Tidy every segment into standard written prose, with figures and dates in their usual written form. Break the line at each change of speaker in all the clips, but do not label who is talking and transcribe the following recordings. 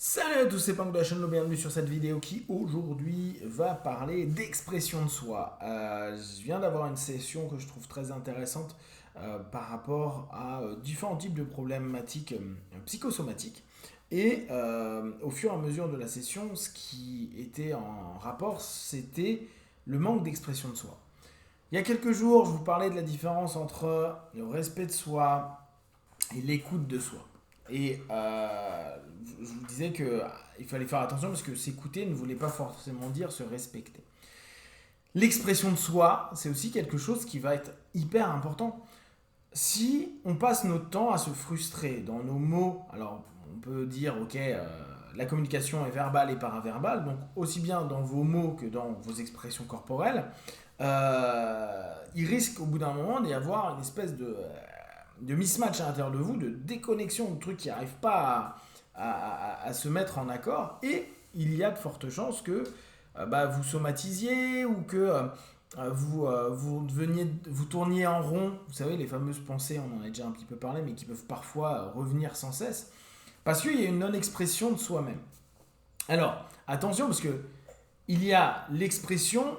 Salut à tous, c'est Punk de la chaîne, bienvenue sur cette vidéo qui aujourd'hui va parler d'expression de soi. Je viens d'avoir une session que je trouve très intéressante par rapport à différents types de problématiques psychosomatiques. Et au fur et à mesure de la session, ce qui était en rapport, c'était le manque d'expression de soi. Il y a quelques jours, je vous parlais de la différence entre le respect de soi et l'écoute de soi. Et je vous disais qu'il fallait faire attention parce que s'écouter ne voulait pas forcément dire se respecter. L'expression de soi, c'est aussi quelque chose qui va être hyper important. Si on passe notre temps à se frustrer dans nos mots, alors on peut dire, ok, la communication est verbale et paraverbale, donc aussi bien dans vos mots que dans vos expressions corporelles, il risque au bout d'un moment d'y avoir une espèce de mismatch à l'intérieur de vous, de déconnexion, de trucs qui n'arrivent pas à se mettre en accord. Et il y a de fortes chances que vous somatisiez ou que vous tourniez en rond. Vous savez, les fameuses pensées, on en a déjà un petit peu parlé, mais qui peuvent parfois revenir sans cesse. Parce qu'il y a une non-expression de soi-même. Alors, attention, parce que il y a l'expression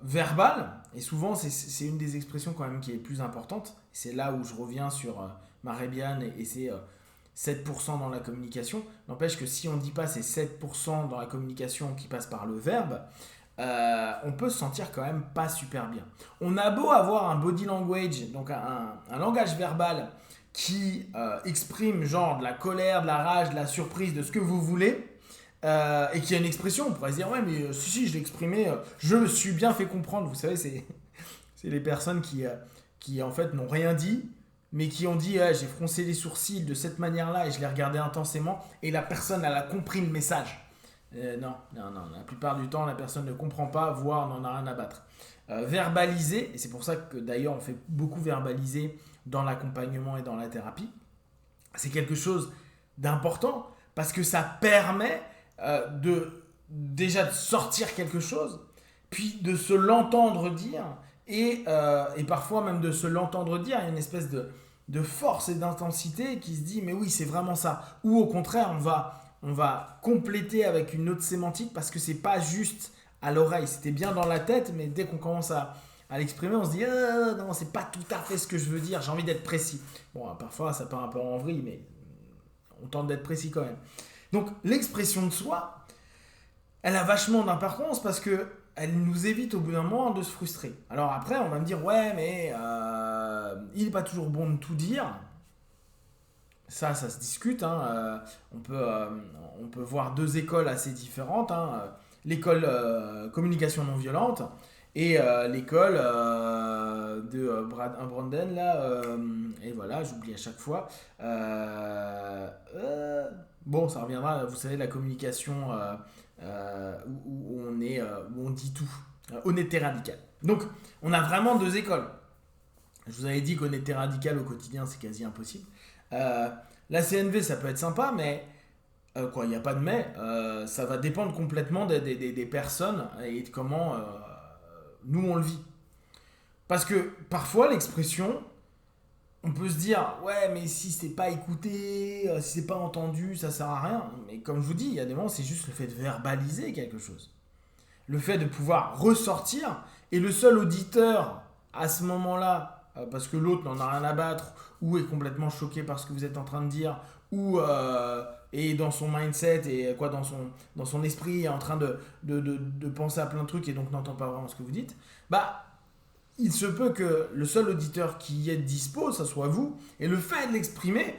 verbale, et souvent c'est une des expressions quand même qui est plus importante. C'est là où je reviens sur Marébian et c'est 7% dans la communication. N'empêche que si on ne dit pas c'est 7% dans la communication qui passe par le verbe, on peut se sentir quand même pas super bien. On a beau avoir un body language, donc un langage verbal qui exprime genre de la colère, de la rage, de la surprise, de ce que vous voulez, et qui a une expression, on pourrait se dire ouais mais si je l'ai exprimé, je me suis bien fait comprendre. Vous savez, c'est les personnes qui en fait n'ont rien dit, mais qui ont dit j'ai froncé les sourcils de cette manière-là et je l'ai regardé intensément et la personne elle a compris le message. Non, la plupart du temps la personne ne comprend pas, voire n'en a rien à battre. Verbaliser, et c'est pour ça que d'ailleurs on fait beaucoup verbaliser dans l'accompagnement et dans la thérapie, c'est quelque chose d'important parce que ça permet déjà de sortir quelque chose, puis de se l'entendre dire, et parfois même de se l'entendre dire, il y a une espèce de force et d'intensité qui se dit mais oui c'est vraiment ça, ou au contraire on va compléter avec une autre sémantique parce que c'est pas juste à l'oreille, c'était bien dans la tête, mais dès qu'on commence à l'exprimer, on se dit non, c'est pas tout à fait ce que je veux dire, j'ai envie d'être précis. Bon, parfois ça part un peu en vrille, mais on tente d'être précis quand même. Donc l'expression de soi, elle a vachement d'importance parce que elle nous évite au bout d'un moment de se frustrer. Alors après, on va me dire ouais, mais il n'est pas toujours bon de tout dire. Ça se discute. Hein. On peut voir deux écoles assez différentes. Hein. L'école communication non violente et l'école de Branden là. Et voilà, j'oublie à chaque fois. Bon, ça reviendra. Vous savez, la communication où on dit tout. Honnêteté radicale. Donc, on a vraiment deux écoles. Je vous avais dit qu'honnêteté radicale au quotidien, c'est quasi impossible. La CNV, ça peut être sympa, mais il n'y a pas de mais. Ça va dépendre complètement des personnes et de comment nous on le vit. Parce que parfois, l'expression, on peut se dire ouais, mais si c'est pas écouté, si c'est pas entendu, ça sert à rien. Mais comme je vous dis, il y a des moments, c'est juste le fait de verbaliser quelque chose. Le fait de pouvoir ressortir, et le seul auditeur à ce moment-là, parce que l'autre n'en a rien à battre, ou est complètement choqué par ce que vous êtes en train de dire, ou est dans son mindset, et quoi, dans son esprit, est en train de penser à plein de trucs, et donc n'entend pas vraiment ce que vous dites, il se peut que le seul auditeur qui y est dispo, ça soit vous, et le fait de l'exprimer,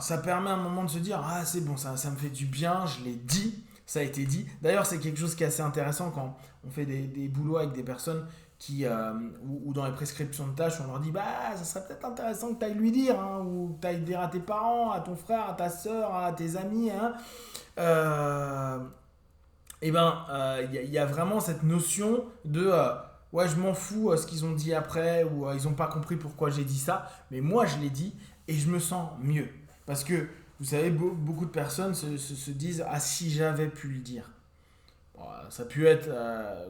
ça permet à un moment de se dire ah c'est bon, ça me fait du bien, je l'ai dit, ça a été dit. D'ailleurs, c'est quelque chose qui est assez intéressant quand on fait des boulots avec des personnes ou dans les prescriptions de tâches, on leur dit ça serait peut-être intéressant que tu ailles lui dire, hein, ou que tu ailles dire à tes parents, à ton frère, à ta soeur, à tes amis. Hein. Il y a vraiment cette notion de ouais, je m'en fous ce qu'ils ont dit après, ou ils n'ont pas compris pourquoi j'ai dit ça, mais moi je l'ai dit et je me sens mieux. Parce que vous savez, beaucoup de personnes se disent ah, si j'avais pu le dire. Bon, ça a pu être,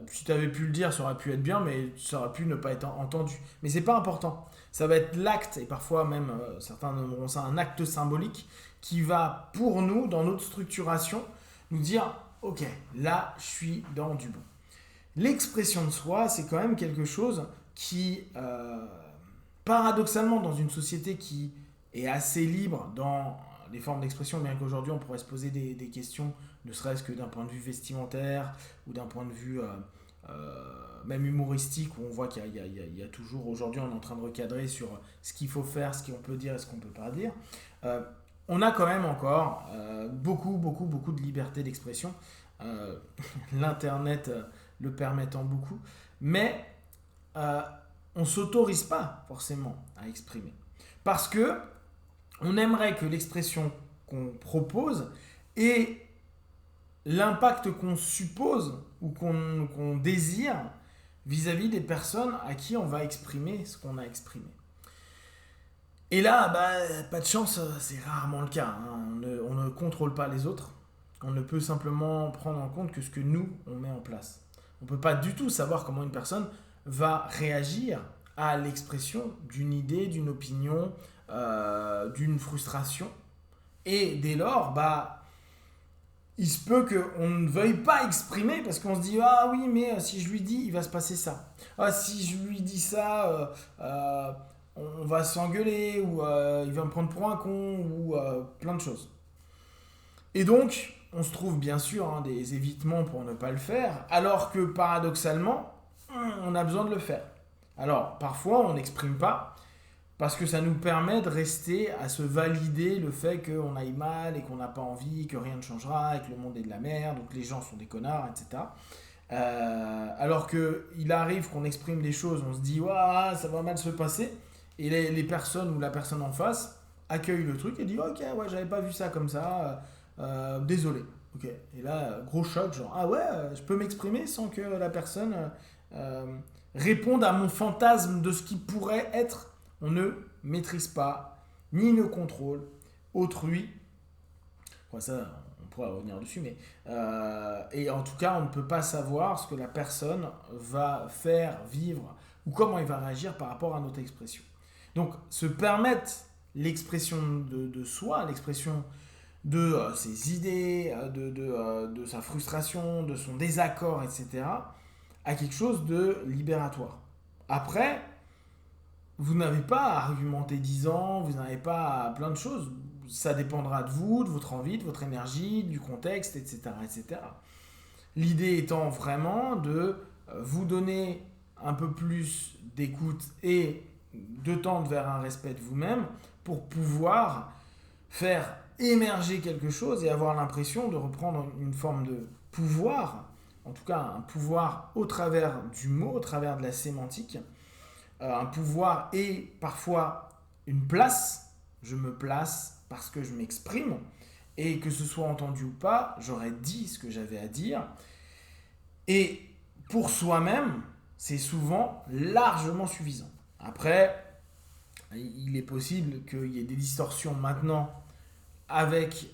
si tu avais pu le dire, ça aurait pu être bien, mais ça aurait pu ne pas être entendu. Mais c'est pas important. Ça va être l'acte, et parfois même certains nommeront ça un acte symbolique, qui va pour nous, dans notre structuration, nous dire ok, là je suis dans du bon. L'expression de soi, c'est quand même quelque chose qui, paradoxalement, dans une société qui est assez libre dans les formes d'expression, bien qu'aujourd'hui on pourrait se poser des questions, ne serait-ce que d'un point de vue vestimentaire ou d'un point de vue même humoristique, où on voit qu'il y a toujours, aujourd'hui on est en train de recadrer sur ce qu'il faut faire, ce qu'on peut dire et ce qu'on ne peut pas dire. On a quand même encore beaucoup de liberté d'expression, l'internet le permettant beaucoup, mais on ne s'autorise pas forcément à exprimer. Parce que on aimerait que l'expression qu'on propose ait l'impact qu'on suppose ou qu'on désire vis-à-vis des personnes à qui on va exprimer ce qu'on a exprimé. Et là, pas de chance, c'est rarement le cas. On ne contrôle pas les autres. On ne peut simplement prendre en compte que ce que nous, on met en place. On ne peut pas du tout savoir comment une personne va réagir à l'expression d'une idée, d'une opinion, d'une frustration. Et dès lors, il se peut qu'on ne veuille pas exprimer parce qu'on se dit ah oui, mais si je lui dis, il va se passer ça. Ah, si je lui dis ça, on va s'engueuler, ou il va me prendre pour un con, ou plein de choses. Et donc, on se trouve bien sûr des évitements pour ne pas le faire, alors que paradoxalement, on a besoin de le faire. Alors, parfois, on n'exprime pas, parce que ça nous permet de rester à se valider le fait qu'on aille mal et qu'on n'a pas envie, que rien ne changera, et que le monde est de la merde, donc les gens sont des connards, etc. Alors qu'il arrive qu'on exprime des choses, on se dit ouah, ça va mal se passer, et les personnes ou la personne en face accueille le truc et dit ok, ouais, j'avais pas vu ça comme ça, désolé. Ok. Et là, gros choc, genre ah ouais, je peux m'exprimer sans que la personne réponde à mon fantasme de ce qui pourrait être. On ne maîtrise pas, ni ne contrôle autrui. Bon, ça, on pourra revenir dessus, mais et en tout cas, on ne peut pas savoir ce que la personne va faire, vivre, ou comment il va réagir par rapport à notre expression. Donc, se permettre l'expression de soi, l'expression de ses idées, de sa frustration, de son désaccord, etc., à quelque chose de libératoire. Après, vous n'avez pas à argumenter 10 ans, vous n'avez pas à plein de choses. Ça dépendra de vous, de votre envie, de votre énergie, du contexte, etc., etc. L'idée étant vraiment de vous donner un peu plus d'écoute et de tendre vers un respect de vous-même pour pouvoir faire émerger quelque chose et avoir l'impression de reprendre une forme de pouvoir, en tout cas un pouvoir au travers du mot, au travers de la sémantique, un pouvoir et parfois une place. Je me place parce que je m'exprime, et que ce soit entendu ou pas, j'aurais dit ce que j'avais à dire. Et pour soi-même, c'est souvent largement suffisant. Après, il est possible qu'il y ait des distorsions maintenant avec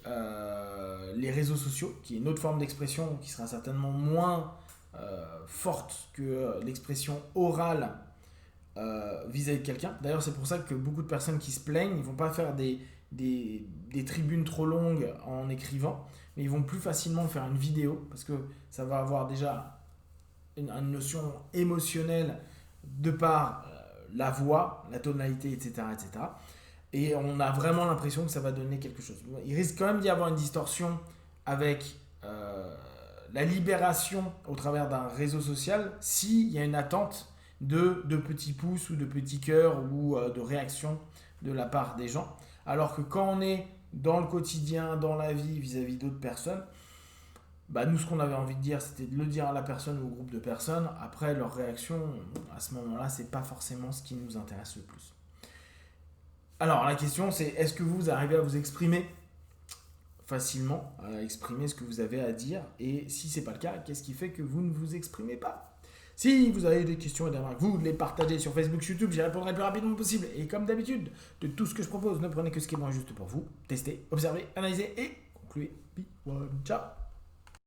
les réseaux sociaux, qui est une autre forme d'expression qui sera certainement moins forte que l'expression orale vis-à-vis de quelqu'un. D'ailleurs, c'est pour ça que beaucoup de personnes qui se plaignent, ils ne vont pas faire des tribunes trop longues en écrivant, mais ils vont plus facilement faire une vidéo, parce que ça va avoir déjà une notion émotionnelle de par la voix, la tonalité, etc., etc. Et on a vraiment l'impression que ça va donner quelque chose. Il risque quand même d'y avoir une distorsion avec la libération au travers d'un réseau social s'il y a une attente de petits pouces ou de petits cœurs ou de réactions de la part des gens. Alors que quand on est dans le quotidien, dans la vie, vis-à-vis d'autres personnes, nous, ce qu'on avait envie de dire, c'était de le dire à la personne ou au groupe de personnes. Après, leur réaction, à ce moment-là, c'est pas forcément ce qui nous intéresse le plus. Alors, la question, c'est est-ce que vous arrivez à vous exprimer facilement, à exprimer ce que vous avez à dire? Et si c'est pas le cas, qu'est-ce qui fait que vous ne vous exprimez pas? Si vous avez des questions et des remarques, vous les partagez sur Facebook, YouTube, j'y répondrai le plus rapidement possible. Et comme d'habitude, de tout ce que je propose, ne prenez que ce qui est bon et juste pour vous. Testez, observez, analysez et concluez. Be one. Ciao.